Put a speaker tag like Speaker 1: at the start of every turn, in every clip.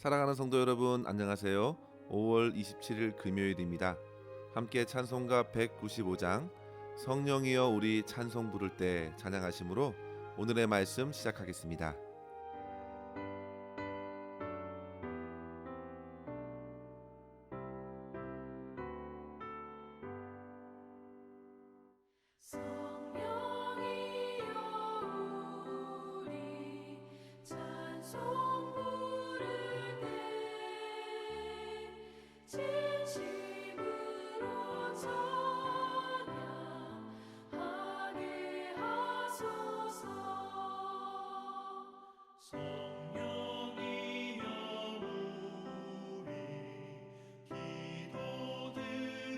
Speaker 1: 사랑하는 성도 여러분, 안녕하세요. 5월 27일 금요일입니다. 함께 찬송가 195장 성령이여 우리 찬송 부를 때 찬양하심으로 오늘의 말씀 시작하겠습니다.
Speaker 2: 성령이여 우리 찬송 부를 때 진심으로 찬양하게 하소서. 성령이여 우리 기도드릴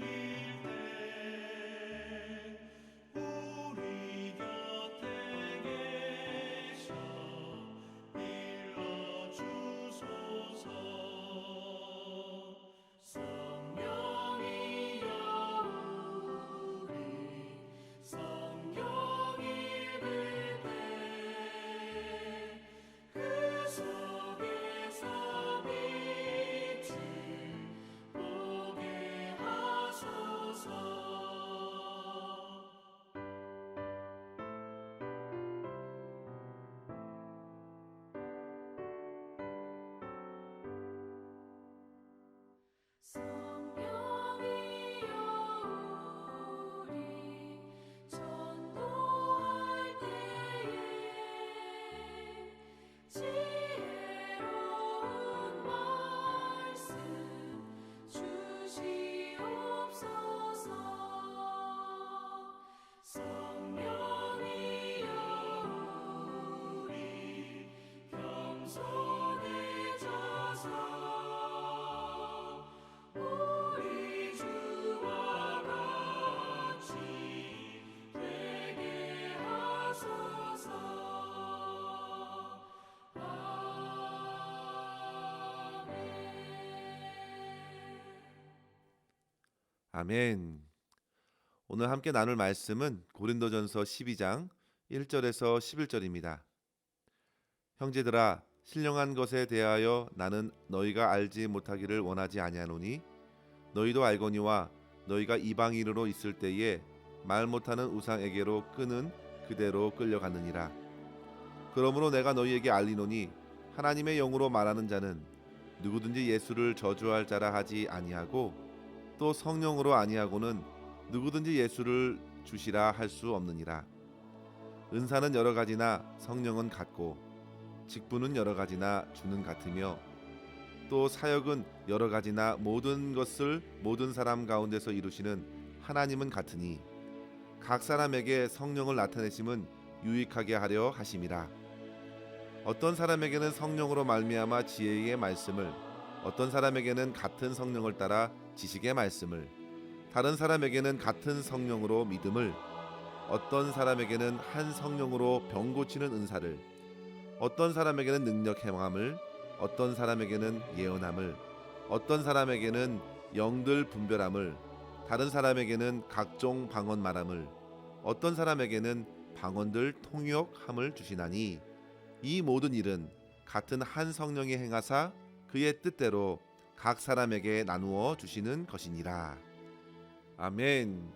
Speaker 2: 때 우리 곁에 계셔 일러주소서. 성령이여 우리 성경 읽을 때 그 속에서 빛을 보게 하소서. 성령이여 우리 전도할 때에 지혜로운 말씀 주시옵소서. 성령이여 우리 겸손해져서 우리 주와 같이 되게 하소서.
Speaker 1: 아멘. 오늘 함께 나눌 말씀은 고린도전서 12장 1절에서 11절입니다. 형제들아, 신령한 것에 대하여 나는 너희가 알지 못하기를 원하지 아니하노니 너희도 알거니와 너희가 이방인으로 있을 때에 말 못하는 우상에게로 끄는 그대로 끌려갔느니라. 그러므로 내가 너희에게 알리노니 하나님의 영으로 말하는 자는 누구든지 예수를 저주할 자라 하지 아니하고 또 성령으로 아니하고는 누구든지 예수를 주시라 할 수 없느니라. 은사는 여러 가지나 성령은 같고 직분은 여러 가지나 주는 같으며 또 사역은 여러 가지나 모든 것을 모든 사람 가운데서 이루시는 하나님은 같으니 각 사람에게 성령을 나타내심은 유익하게 하려 하심이라. 어떤 사람에게는 성령으로 말미암아 지혜의 말씀을, 어떤 사람에게는 같은 성령을 따라 지식의 말씀을, 다른 사람에게는 같은 성령으로 믿음을, 어떤 사람에게는 한 성령으로 병 고치는 은사를, 어떤 사람에게는 능력 행함을, 어떤 사람에게는 예언함을, 어떤 사람에게는 영들 분별함을, 다른 사람에게는 각종 방언 말함을, 어떤 사람에게는 방언들 통역함을 주시나니 이 모든 일은 같은 한 성령이 행하사 그의 뜻대로 각 사람에게 나누어 주시는 것이니라. 아멘.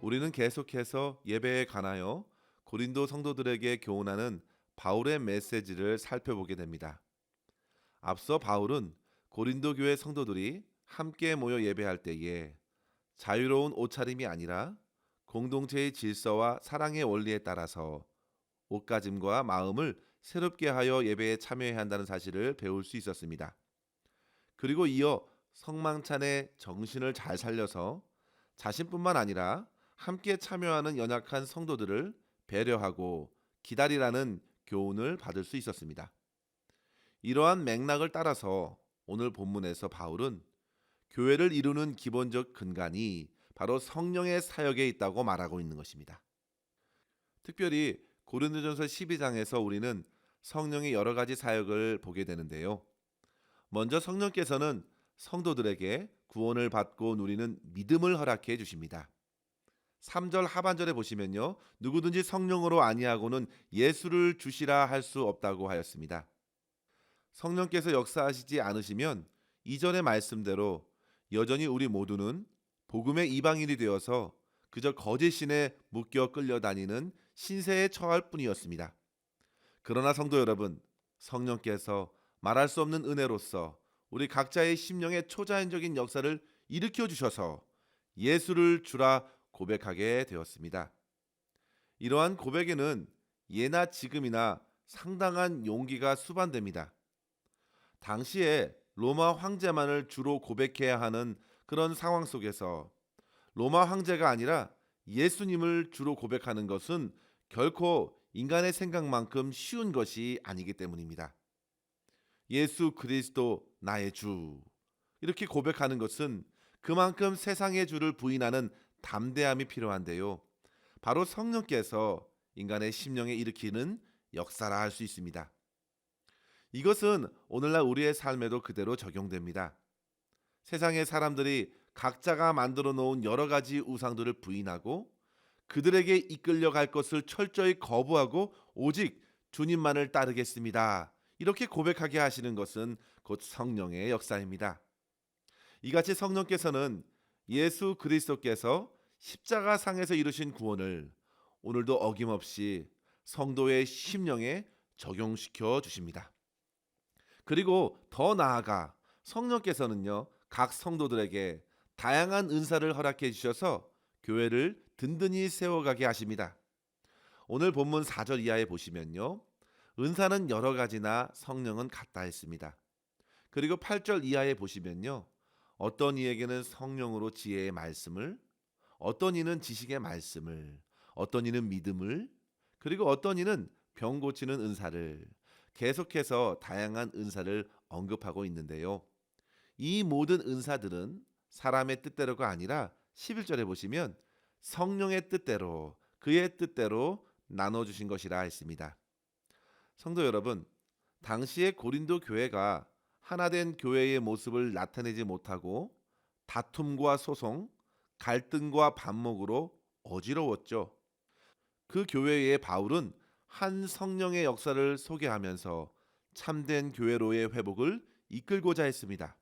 Speaker 1: 우리는 계속해서 예배에 관하여 고린도 성도들에게 교훈하는 바울의 메시지를 살펴보게 됩니다. 앞서 바울은 고린도 교회 성도들이 함께 모여 예배할 때에 자유로운 옷차림이 아니라 공동체의 질서와 사랑의 원리에 따라서 옷가짐과 마음을 새롭게 하여 예배에 참여해야 한다는 사실을 배울 수 있었습니다. 그리고 이어 성망찬의 정신을 잘 살려서 자신뿐만 아니라 함께 참여하는 연약한 성도들을 배려하고 기다리라는 교훈을 받을 수 있었습니다. 이러한 맥락을 따라서 오늘 본문에서 바울은 교회를 이루는 기본적 근간이 바로 성령의 사역에 있다고 말하고 있는 것입니다. 특별히 고린도전서 12장에서 우리는 성령의 여러 가지 사역을 보게 되는데요. 먼저 성령께서는 성도들에게 구원을 받고 누리는 믿음을 허락해 주십니다. 3절 하반절에 보시면요, 누구든지 성령으로 아니하고는 예수를 주시라 할 수 없다고 하였습니다. 성령께서 역사하시지 않으시면 이전의 말씀대로 여전히 우리 모두는 복음의 이방인이 되어서 그저 거짓 신에 묶여 끌려다니는 신세에 처할 뿐이었습니다. 그러나 성도 여러분, 성령께서 말할 수 없는 은혜로서 우리 각자의 심령의 초자연적인 역사를 일으켜 주셔서 예수를 주라 고백하게 되었습니다. 이러한 고백에는 예나 지금이나 상당한 용기가 수반됩니다. 당시에 로마 황제만을 주로 고백해야 하는 그런 상황 속에서 로마 황제가 아니라 예수님을 주로 고백하는 것은 결코 인간의 생각만큼 쉬운 것이 아니기 때문입니다. 예수 그리스도 나의 주. 이렇게 고백하는 것은 그만큼 세상의 주를 부인하는 담대함이 필요한데요. 바로 성령께서 인간의 심령에 일으키는 역사라 할 수 있습니다. 이것은 오늘날 우리의 삶에도 그대로 적용됩니다. 세상의 사람들이 각자가 만들어 놓은 여러 가지 우상들을 부인하고 그들에게 이끌려갈 것을 철저히 거부하고 오직 주님만을 따르겠습니다. 이렇게 고백하게 하시는 것은 곧 성령의 역사입니다. 이같이 성령께서는 예수 그리스도께서 십자가 상에서 이루신 구원을 오늘도 어김없이 성도의 심령에 적용시켜 주십니다. 그리고 더 나아가 성령께서는요, 각 성도들에게 다양한 은사를 허락해 주셔서 교회를 든든히 세워가게 하십니다. 오늘 본문 4절 이하에 보시면요, 은사는 여러 가지나 성령은 같다 했습니다. 그리고 8절 이하에 보시면요, 어떤 이에게는 성령으로 지혜의 말씀을, 어떤 이는 지식의 말씀을, 어떤 이는 믿음을, 그리고 어떤 이는 병 고치는 은사를, 계속해서 다양한 은사를 언급하고 있는데요. 이 모든 은사들은 사람의 뜻대로가 아니라 11절에 보시면 성령의 뜻대로, 그의 뜻대로 나눠주신 것이라 했습니다. 성도 여러분, 당시의 고린도 교회가 하나된 교회의 모습을 나타내지 못하고 다툼과 소송, 갈등과 반목으로 어지러웠죠. 그 교회의 바울은 한 성령의 역사를 소개하면서 참된 교회로의 회복을 이끌고자 했습니다.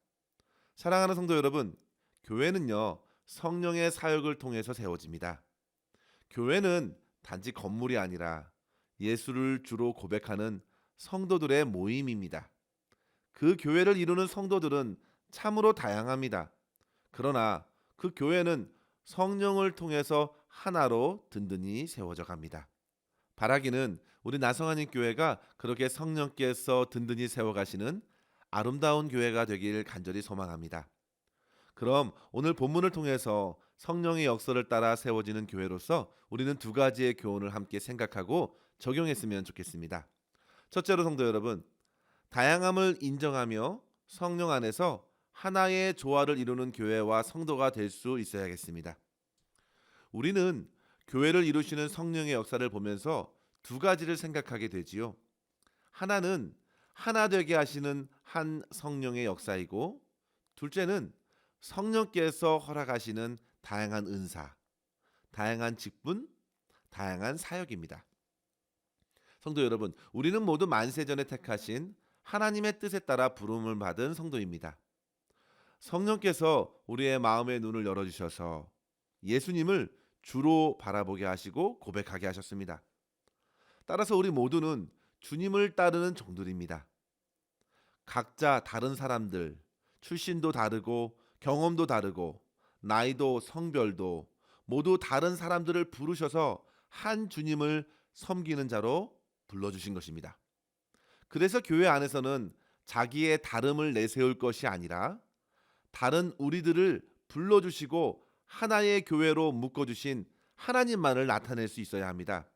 Speaker 1: 사랑하는 성도 여러분, 교회는요, 성령의 사역을 통해서 세워집니다. 교회는 단지 건물이 아니라 예수를 주로 고백하는 성도들의 모임입니다. 그 교회를 이루는 성도들은 참으로 다양합니다. 그러나 그 교회는 성령을 통해서 하나로 든든히 세워져 갑니다. 바라기는 우리 나성하님 교회가 그렇게 성령께서 든든히 세워가시는 아름다운 교회가 되길 간절히 소망합니다. 그럼 오늘 본문을 통해서 성령의 역사를 따라 세워지는 교회로서 우리는 두 가지의 교훈을 함께 생각하고 적용했으면 좋겠습니다. 첫째로 성도 여러분, 다양함을 인정하며 성령 안에서 하나의 조화를 이루는 교회와 성도가 될 수 있어야겠습니다. 우리는 교회를 이루시는 성령의 역사를 보면서 두 가지를 생각하게 되지요. 하나는 하나 되게 하시는 한 성령의 역사이고, 둘째는 성령께서 허락하시는 다양한 은사, 다양한 직분, 다양한 사역입니다. 성도 여러분, 우리는 모두 만세전에 택하신 하나님의 뜻에 따라 부름을 받은 성도입니다. 성령께서 우리의 마음의 눈을 열어주셔서 예수님을 주로 바라보게 하시고 고백하게 하셨습니다. 따라서 우리 모두는 주님을 따르는 종들입니다. 각자 다른 사람들, 출신도 다르고 경험도 다르고 나이도 성별도 모두 다른 사람들을 부르셔서 한 주님을 섬기는 자로 불러주신 것입니다. 그래서 교회 안에서는 자기의 다름을 내세울 것이 아니라 다른 우리들을 불러주시고 하나의 교회로 묶어주신 하나님만을 나타낼 수 있어야 합니다.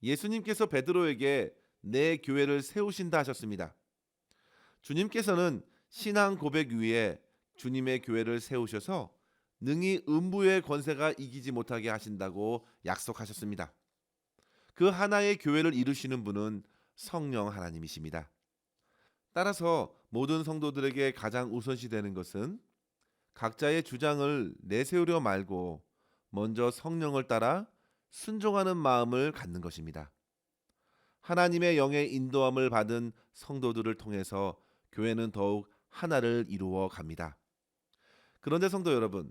Speaker 1: 예수님께서 베드로에게 내 교회를 세우신다 하셨습니다. 주님께서는 신앙 고백 위에 주님의 교회를 세우셔서 능히 음부의 권세가 이기지 못하게 하신다고 약속하셨습니다. 그 하나의 교회를 이루시는 분은 성령 하나님이십니다. 따라서 모든 성도들에게 가장 우선시 되는 것은 각자의 주장을 내세우려 말고 먼저 성령을 따라 순종하는 마음을 갖는 것입니다. 하나님의 영의 인도함을 받은 성도들을 통해서 교회는 더욱 하나를 이루어 갑니다. 그런데 성도 여러분,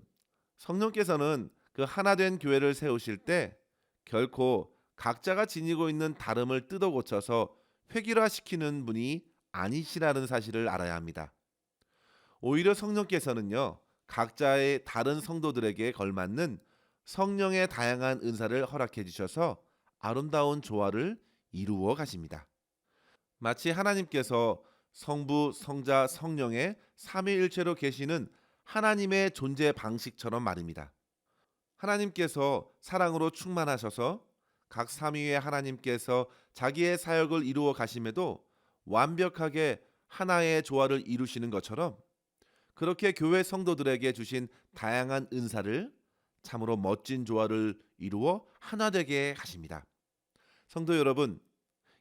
Speaker 1: 성령께서는 그 하나된 교회를 세우실 때 결코 각자가 지니고 있는 다름을 뜯어 고쳐서 획일화시키는 분이 아니시라는 사실을 알아야 합니다. 오히려 성령께서는요, 각자의 다른 성도들에게 걸맞는 성령의 다양한 은사를 허락해 주셔서 아름다운 조화를 이루어 가십니다. 마치 하나님께서 성부, 성자, 성령의 삼위일체로 계시는 하나님의 존재 방식처럼 말입니다. 하나님께서 사랑으로 충만하셔서 각 삼위의 하나님께서 자기의 사역을 이루어 가심에도 완벽하게 하나의 조화를 이루시는 것처럼 그렇게 교회 성도들에게 주신 다양한 은사를 참으로 멋진 조화를 이루어 하나 되게 하십니다. 성도 여러분,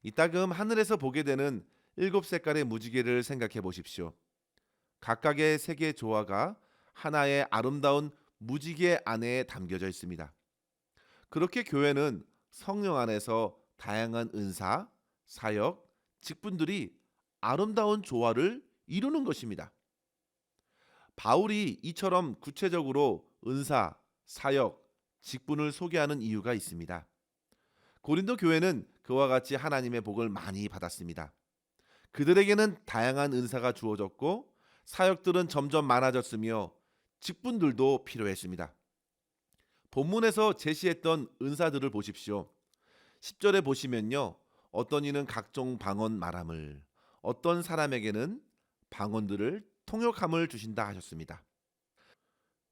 Speaker 1: 이따금 하늘에서 보게 되는 일곱 색깔의 무지개를 생각해 보십시오. 각각의 색의 조화가 하나의 아름다운 무지개 안에 담겨져 있습니다. 그렇게 교회는 성령 안에서 다양한 은사, 사역, 직분들이 아름다운 조화를 이루는 것입니다. 바울이 이처럼 구체적으로 은사, 사역, 직분을 소개하는 이유가 있습니다. 고린도 교회는 그와 같이 하나님의 복을 많이 받았습니다. 그들에게는 다양한 은사가 주어졌고 사역들은 점점 많아졌으며 직분들도 필요했습니다. 본문에서 제시했던 은사들을 보십시오. 10절에 보시면요. 어떤 이는 각종 방언 말함을, 어떤 사람에게는 방언들을 통역함을 주신다 하셨습니다.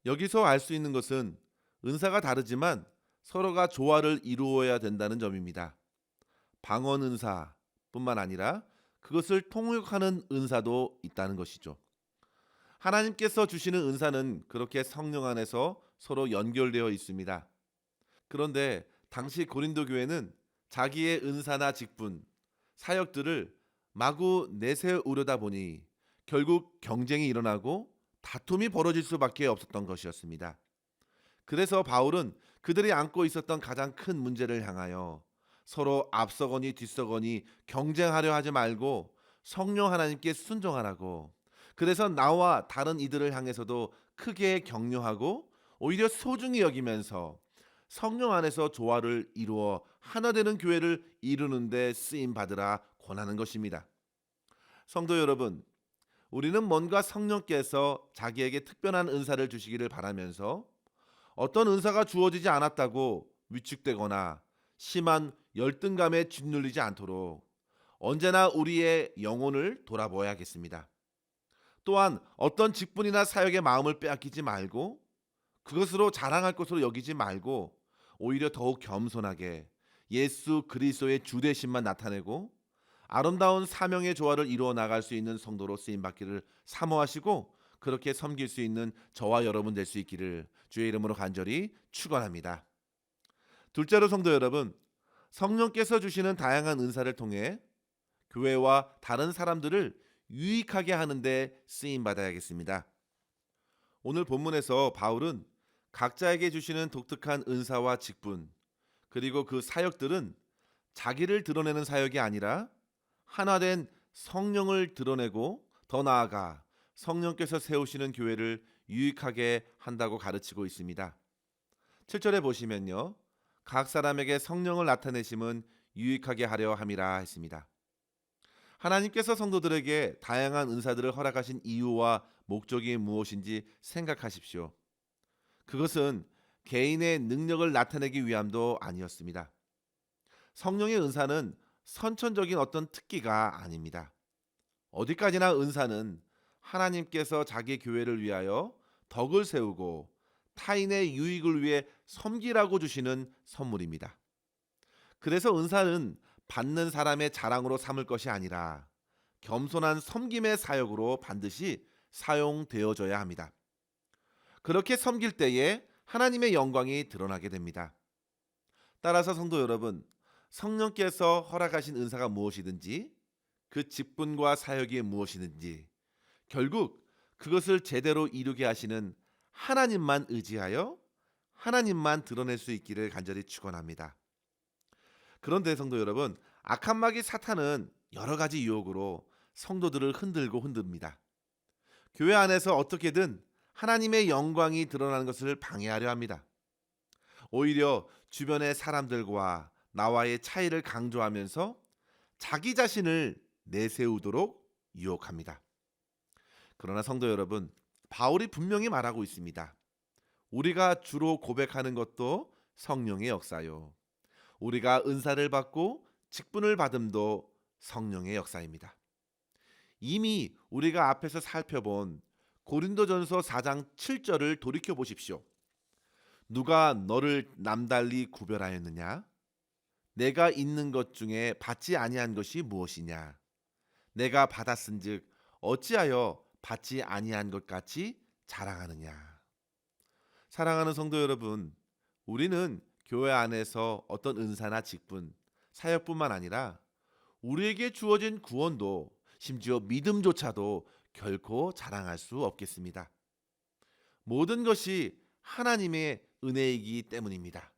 Speaker 1: 여기서 알 수 있는 것은 은사가 다르지만 서로가 조화를 이루어야 된다는 점입니다. 방언 은사뿐만 아니라 그것을 통역하는 은사도 있다는 것이죠. 하나님께서 주시는 은사는 그렇게 성령 안에서 서로 연결되어 있습니다. 그런데 당시 고린도 교회는 자기의 은사나 직분, 사역들을 마구 내세우려다 보니 결국 경쟁이 일어나고 다툼이 벌어질 수밖에 없었던 것이었습니다. 그래서 바울은 그들이 안고 있었던 가장 큰 문제를 향하여 서로 앞서거니 뒤서거니 경쟁하려 하지 말고 성령 하나님께 순종하라고, 그래서 나와 다른 이들을 향해서도 크게 격려하고 오히려 소중히 여기면서 성령 안에서 조화를 이루어 하나 되는 교회를 이루는 데 쓰임 받으라 권하는 것입니다. 성도 여러분, 우리는 뭔가 성령께서 자기에게 특별한 은사를 주시기를 바라면서 어떤 은사가 주어지지 않았다고 위축되거나 심한 열등감에 짓눌리지 않도록 언제나 우리의 영혼을 돌아보아야겠습니다. 또한 어떤 직분이나 사역의 마음을 빼앗기지 말고 그것으로 자랑할 것으로 여기지 말고 오히려 더욱 겸손하게 예수 그리스도의 주대심만 나타내고 아름다운 사명의 조화를 이루어 나갈 수 있는 성도로 쓰임 받기를 사모하시고 그렇게 섬길 수 있는 저와 여러분 될 수 있기를 주의 이름으로 간절히 축원합니다. 둘째로 성도 여러분, 성령께서 주시는 다양한 은사를 통해 교회와 다른 사람들을 유익하게 하는데 쓰임 받아야겠습니다. 오늘 본문에서 바울은 각자에게 주시는 독특한 은사와 직분, 그리고 그 사역들은 자기를 드러내는 사역이 아니라 하나된 성령을 드러내고 더 나아가 성령께서 세우시는 교회를 유익하게 한다고 가르치고 있습니다. 7절에 보시면요. 각 사람에게 성령을 나타내심은 유익하게 하려 함이라 했습니다. 하나님께서 성도들에게 다양한 은사들을 허락하신 이유와 목적이 무엇인지 생각하십시오. 그것은 개인의 능력을 나타내기 위함도 아니었습니다. 성령의 은사는 선천적인 어떤 특기가 아닙니다. 어디까지나 은사는 하나님께서 자기 교회를 위하여 덕을 세우고 타인의 유익을 위해 섬기라고 주시는 선물입니다. 그래서 은사는 받는 사람의 자랑으로 삼을 것이 아니라 겸손한 섬김의 사역으로 반드시 사용되어져야 합니다. 그렇게 섬길 때에 하나님의 영광이 드러나게 됩니다. 따라서 성도 여러분, 성령께서 허락하신 은사가 무엇이든지 그 직분과 사역이 무엇이든지 결국 그것을 제대로 이루게 하시는 하나님만 의지하여 하나님만 드러낼 수 있기를 간절히 축원합니다. 그런데 성도 여러분, 악한 마귀 사탄은 여러 가지 유혹으로 성도들을 흔들고 흔듭니다. 교회 안에서 어떻게든 하나님의 영광이 드러나는 것을 방해하려 합니다. 오히려 주변의 사람들과 나와의 차이를 강조하면서 자기 자신을 내세우도록 유혹합니다. 그러나 성도 여러분, 바울이 분명히 말하고 있습니다. 우리가 주로 고백하는 것도 성령의 역사요. 우리가 은사를 받고 직분을 받음도 성령의 역사입니다. 이미 우리가 앞에서 살펴본 고린도전서 4장 7절을 돌이켜 보십시오. 누가 너를 남달리 구별하였느냐? 내가 있는 것 중에 받지 아니한 것이 무엇이냐? 내가 받았은즉 어찌하여 받지 아니한 것 같이 자랑하느냐? 사랑하는 성도 여러분, 우리는 교회 안에서 어떤 은사나 직분, 사역뿐만 아니라 우리에게 주어진 구원도 심지어 믿음조차도 결코 자랑할 수 없겠습니다. 모든 것이 하나님의 은혜이기 때문입니다.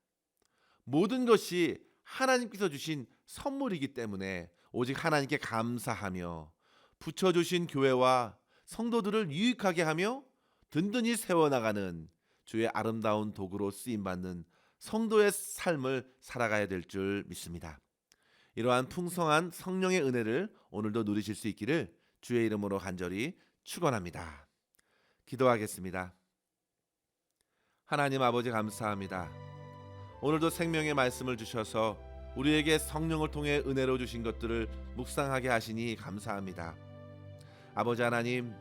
Speaker 1: 모든 것이 하나님께서 주신 선물이기 때문에 오직 하나님께 감사하며 붙여주신 교회와 성도들을 유익하게 하며 든든히 세워나가는 주의 아름다운 도구로 쓰임받는 성도의 삶을 살아가야 될 줄 믿습니다. 이러한 풍성한 성령의 은혜를 오늘도 누리실 수 있기를 주의 이름으로 간절히 축원합니다. 기도하겠습니다. 하나님 아버지 감사합니다. 오늘도 생명의 말씀을 주셔서 우리에게 성령을 통해 은혜로 주신 것들을 묵상하게 하시니 감사합니다. 아버지 하나님,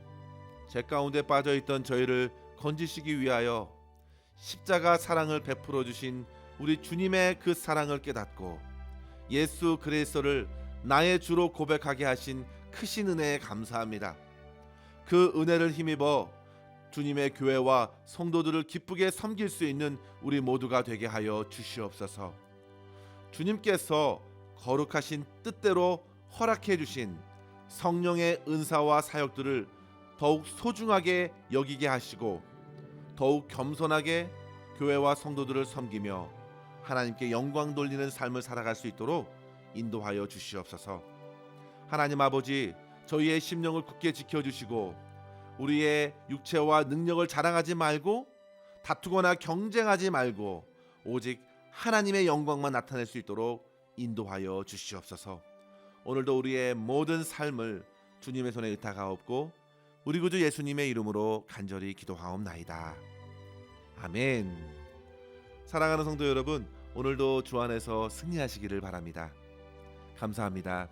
Speaker 1: 죄 가운데 빠져있던 저희를 건지시기 위하여 십자가 사랑을 베풀어 주신 우리 주님의 그 사랑을 깨닫고 예수 그리스도를 나의 주로 고백하게 하신 크신 은혜에 감사합니다. 그 은혜를 힘입어 주님의 교회와 성도들을 기쁘게 섬길 수 있는 우리 모두가 되게 하여 주시옵소서. 주님께서 거룩하신 뜻대로 허락해 주신 성령의 은사와 사역들을 더욱 소중하게 여기게 하시고 더욱 겸손하게 교회와 성도들을 섬기며 하나님께 영광 돌리는 삶을 살아갈 수 있도록 인도하여 주시옵소서. 하나님 아버지, 저희의 심령을 굳게 지켜주시고 우리의 육체와 능력을 자랑하지 말고 다투거나 경쟁하지 말고 오직 하나님의 영광만 나타낼 수 있도록 인도하여 주시옵소서. 오늘도 우리의 모든 삶을 주님의 손에 의탁하옵고 우리 구주 예수님의 이름으로 간절히 기도하옵나이다. 아멘. 사랑하는 성도 여러분, 오늘도 주 안에서 승리하시기를 바랍니다. 감사합니다.